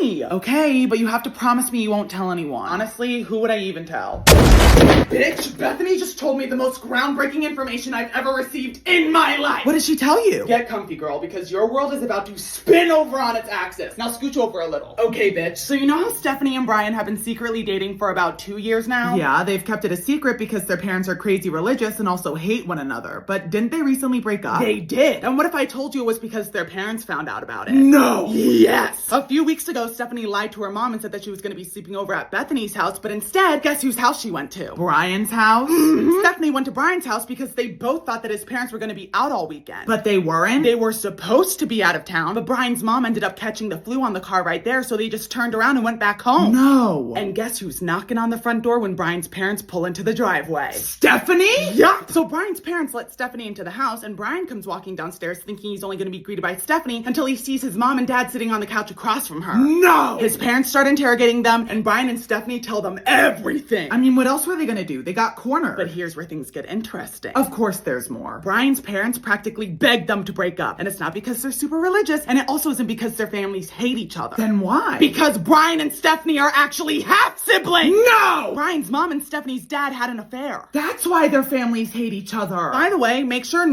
me. Okay, but you have to promise me you won't tell anyone. Honestly, who would I even tell? Bitch, Bethany just told me the most groundbreaking information I've ever received in my life. What did she tell you? Get comfy, girl, because your world is about to spin over on its axis. Now scooch over a little. Okay, bitch. So you know how Stephanie and Brian have been secretly dating for about 2 years now? Yeah, they've kept it a secret because their parents are crazy religious and also hate one another. But didn't they recently break up? They did. And what if I told you it was because their parents found out about it? No. Yes. A few weeks ago, Stephanie lied to her mom and said that she was going to be sleeping over at Bethany's house, but instead, guess whose house she went to? Brian's house. Stephanie went to Brian's house because they both thought that his parents were going to be out all weekend. But they weren't. They were supposed to be out of town, but Brian's mom ended up catching the flu on the car right there, so they just turned around and went back home. No. And guess who's knocking on the front door when Brian's parents pull into the driveway? Stephanie? Yup. So Brian's parents let Stephanie into the house, and Brian comes walking downstairs thinking he's only going to be greeted by Stephanie until he sees his mom and dad sitting on the couch across from her. No. His parents start interrogating them, and Brian and Stephanie tell them everything. I mean, what else were they going to do? They got cornered. But here's where things get interesting. Of course there's more. Brian's parents practically begged them to break up, and it's not because they're super religious, and it also isn't because their families hate each other. Then why? Because Brian and Stephanie are actually half-siblings! No! Brian's mom and Stephanie's dad had an affair. That's why their families hate each other. By the way, make sure